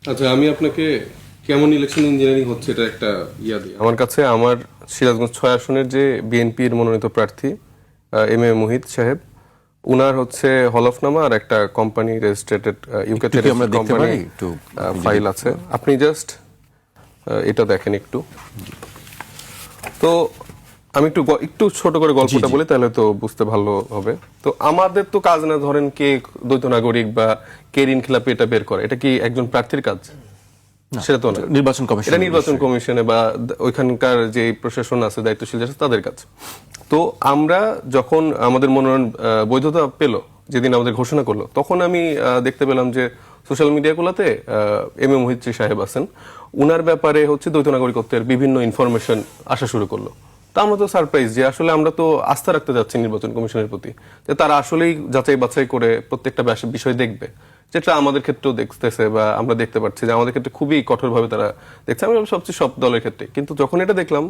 আচ্ছা, আমি আপনাকে কেমন ইলেকশন ইঞ্জিনিয়ারিং হচ্ছে এটা একটা দিই। আমার কাছে আমার সিরাজগঞ্জ 6 আসনের যে বিএনপির মনোনীত প্রার্থী এম এ মুহিত সাহেব, উনার হচ্ছে হলফনামা আর একটা কোম্পানি রেজিস্ট্রেটেড ইউকে তে কোম্পানি ফাইল আছে। আপনি জাস্ট এটা দেখেন একটু। তো আমি একটু ছোট করে গল্পটা বলি, তাহলে তো বুঝতে ভালো হবে। তো আমাদের তো কাজ না, ধরেন কে দ্বৈত নাগরিক বা কে ঋণ খেলাপি এটা বের করে, এটা কি একজন প্রার্থীর কাজ? সেটা তো না, নির্বাচন কমিশন, এটা নির্বাচন কমিশনে বা ওইখানকার যে প্রশাসন আছে, দায়িত্বশীল আছে, তাদের কাজ। তো আমরা যখন আমাদের মনোনয়ন বৈধতা পেল, যেদিন আমাদের ঘোষণা করলো, তখন আমি দেখতে পেলাম যে সোশ্যাল মিডিয়াগুলোতে এম এ মুহিত সাহেব আছেন, উনার ব্যাপারে হচ্ছে দ্বৈত নাগরিকত্বের বিভিন্ন ইনফরমেশন আসা শুরু করলো। তা আমরা তো সারপ্রাইজ যে আসলে আমরা তো আস্থা রাখতে যাচ্ছি নির্বাচন কমিশনের প্রতি, যে তারা আসলেই যাচাই বাছাই করে প্রত্যেকটা বিষয় দেখবে, যেটা আমাদের ক্ষেত্রেও দেখতেছে বা আমরা দেখতে পাচ্ছি যে আমাদের ক্ষেত্রে খুবই কঠোরভাবে তারা দেখছে। আমি সবচেয়ে সব দলের ক্ষেত্রে, কিন্তু যখন এটা দেখলাম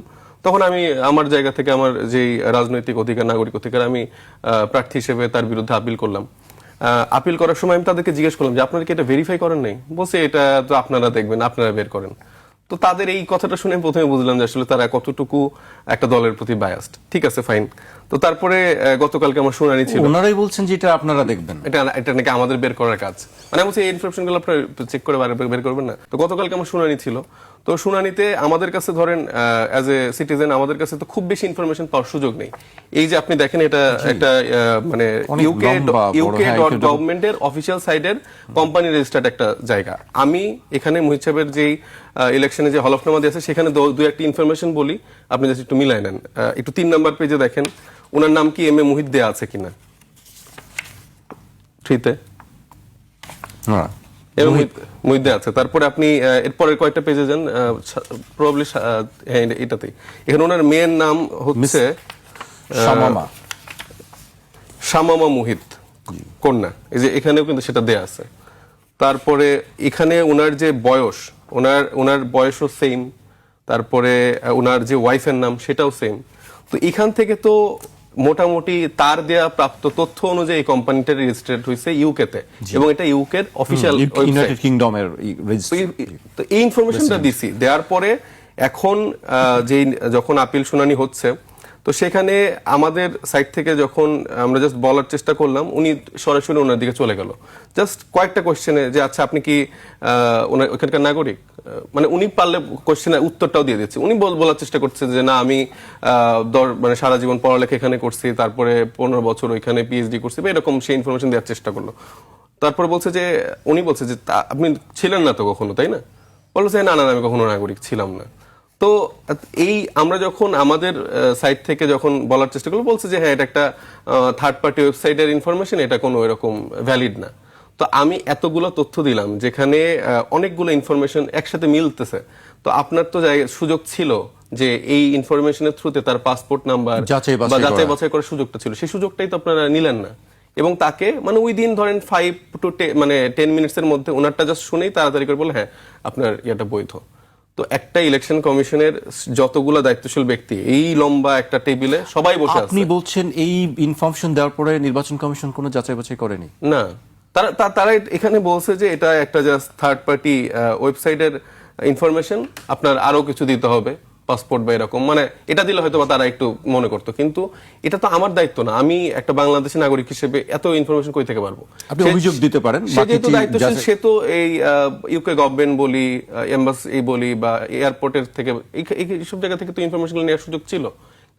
তখন আমি আমার জায়গা থেকে আমার যেই রাজনৈতিক অধিকার, নাগরিক অধিকার, আমি প্রার্থী হিসেবে তার বিরুদ্ধে আপিল করলাম। আপিল করার সময় আমি তাদেরকে জিজ্ঞেস করলাম যে আপনারা কি এটা ভেরিফাই করেন নাই? বলছে এটা তো আপনারা দেখবেন, আপনারা বের করেন। তো তাদের এই কথাটা শুনে প্রথমে বুঝলাম যে আসলে তারা কতটুকু একটা দলের প্রতি বায়াসড। ঠিক আছে, ফাইন। তো তারপরে গতকালকে আমার শুনানি ছিল, ওনারাই বলছেন যে এটা আপনারা দেখবেন, এটা নাকি আমাদের বের করার কাজ। মানে বলছি এই ইনফরমেশন গুলো আপনারা চেক করে বের করবেন না। তো গতকালকে আমার শুনানি ছিল। তো শুনানিতে আমাদের কাছে ধরেন অ্যাজ এ সিটিজেন আমাদের কাছে তো খুব বেশি ইনফরমেশন পাওয়ার সুযোগ নেই। এই যে আপনি দেখেন, এটা একটা মানে uk.gov-এর অফিসিয়াল সাইটের কোম্পানি রেজিস্টার্ড একটা জায়গা। আমি এখানে মুহিত সাহেবের যেই ইলেকশনে যে হলফনামা দিয়েছে সেখানে দুই একটি ইনফরমেশন বলি, আপনি জাস্ট একটু মিলাই নেন। একটু 3 নাম্বার পেজে দেখেন ওনার নাম কি এম এ মুহিত দেয়া আছে কিনা। থ্রিতে মুহিত দেয়া আছে। তারপরে আপনি এরপরের কয়েকটা পেজে যান, প্রবাবলি এটাতেই। এখানে ওনার মেয়ের নাম হচ্ছে শামামা মুহিত কন্যা, এই যে এখানেও কিন্তু সেটা দেয়া আছে। তারপরে এখানে ওনার যে বয়স, ওনার বয়সও সেম। তারপরে ওনার যে ওয়াইফের নাম সেটাও সেম। তো এখান থেকে তো মোটামুটি তার দেয়া প্রাপ্ত তথ্য অনুযায়ী কোম্পানিটা রেজিস্ট্রেড হয়েছে ইউকে তে, এবং এটা ইউকের অফিশিয়াল ইউনাইটেড কিংডমের। তো এই ইনফরমেশনটা দিছি, দেওয়ার পরে এখন যখন আপিল শুনানি হচ্ছে, তো সেখানে আমাদের সাইড থেকে যখন আমরা জাস্ট বলার চেষ্টা করলাম, উনি সরাসরি ওনার দিকে চলে গেল জাস্ট কয়েকটা কোশ্চেনে, যে আচ্ছা আপনি কি ওখানকার নাগরিক? মানে উনি পারলে কোশ্চেনের উত্তরটাও দিয়ে দিচ্ছে। উনি বলার চেষ্টা করছে যে না, আমি মানে সারা জীবন পড়ালেখা এখানে করছি, তারপরে 15 বছর ওইখানে পিএইচডি করছি, বা এরকম সেই ইনফরমেশন দেওয়ার চেষ্টা করলো। তারপরে উনি বলছে যে আপনি ছিলেন না তো কখনো, তাই না? বলছে না না, আমি কখনো নাগরিক ছিলাম না। তো এই আমরা যখন আমাদের সাইট থেকে যখন বলার চেষ্টা করলো, বলছে যে হ্যাঁ, এটা একটা থার্ড পার্টি ওয়েবসাইটের ইনফরমেশন, এটা কোনো এরকম ভ্যালিড না। তো আমি এতগুলো তথ্য দিলাম, যেখানে অনেকগুলো ইনফরমেশন একসাথে মিলতেছে। তো আপনার তো সুযোগ ছিল যে এই ইনফরমেশনের থ্রুতে তার পাসপোর্ট নাম্বার বা যাচাই বাছাই করার সুযোগটা ছিল, সেই সুযোগটাই তো আপনারা নিলেন না। এবং তাকে মানে উইদিন ধরেন 5 to 10 মিনিটসের মধ্যে ওনারটা জাস্ট শুনেই তাড়াতাড়ি করে বলে হ্যাঁ, আপনার এটা বৈধ। তো একটা ইলেকশন কমিশনের যতগুলো দায়িত্বশীল ব্যক্তি এই লম্বা একটা টেবিলে সবাই বসে আছে। আপনি বলছেন এই ইনফরমেশন দেওয়ার পরে নির্বাচন কমিশন কোনো যাচাই বাছাই করেনি? না, তারা এখানে বলছে যে এটা একটা জাস্ট থার্ড পার্টি ওয়েবসাইটের ইনফরমেশন, আপনার আরো কিছু দিতে হবে, পাসপোর্ট বা এরকম, মানে এটা দিলে হয়তো তারা একটু মনে করতো। কিন্তু এটা তো আমার দায়িত্ব না, আমি একটা বাংলাদেশি নাগরিক হিসেবে এত ইনফরমেশন কই থেকে পারবো? আপনি অভিযোগ দিতে পারেন, সে যেহেতু দায়িত্বশীল, সে তো এই ইউকে গভর্নমেন্ট বলি, এম্বাসি বলি বা এয়ারপোর্টের থেকে এইসব জায়গা থেকে তো ইনফরমেশন নেওয়ার সুযোগ ছিল।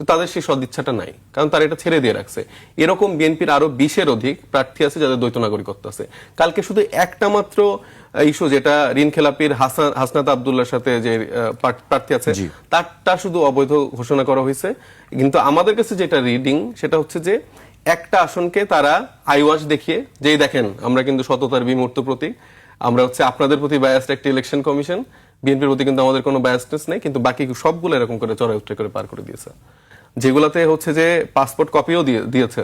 তাদের সেই সদিচ্ছাটা নাই, কারণ তারা এটা ছেড়ে দিয়ে রাখছে। এরকম বিএনপির আরো 20-এর অধিক প্রার্থী আছে যাদের দ্বৈত নাগরিকত্ব আছে। কালকে শুধু একটা মাত্র ইস্যু, যেটা ঋণ খেলাপির হাসনাত আব্দুল্লাহর সাথে যে প্রার্থী আছে, তারটা শুধু অবৈধ ঘোষণা করা হয়েছে। কিন্তু আমাদের কাছে যেটা রিডিং, সেটা হচ্ছে যে একটা আসনকে তারা আইওয়াশ দেখিয়ে, যেই দেখেন আমরা কিন্তু সততার বিমূর্ত প্রতীক, আমরা হচ্ছে আপনাদের প্রতি বায়াসড একটা ইলেকশন কমিশন, বিএনপির প্রতি কিন্তু আমাদের কোনো বায়াসনেস নেই, কিন্তু বাকি সবগুলো এরকম করে চড়াই উত্তরে করে পার করে দিয়েছে। যেগুলাতে হচ্ছে যে পাসপোর্ট কপিও দিয়েছে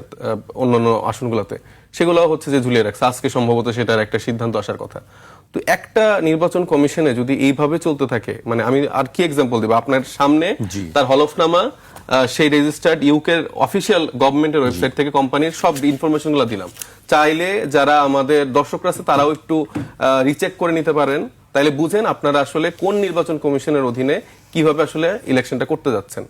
অন্যান্য আসনগুলোতে, সেগুলো হচ্ছে যে ঝুলিয়ে রাখছে। আজকে সম্ভবত সেটার একটা সিদ্ধান্ত আসার কথা। তো একটা নির্বাচন কমিশনে যদি এইভাবে চলতে থাকে, মানে আমি আর কি এক্সাম্পল দিব? আপনার সামনে তার হলফনামা, সেই রেজিস্টার্ড ইউকের অফিসিয়াল গভর্নমেন্টের ওয়েবসাইট থেকে কোম্পানির সব ইনফরমেশন গুলো দিলাম। চাইলে যারা আমাদের দর্শকরা আছে তারাও একটু রিচেক করে নিতে পারেন, তাহলে বুঝেন আপনারা আসলে কোন নির্বাচন কমিশনের অধীনে কিভাবে আসলে ইলেকশনটা করতে যাচ্ছেন।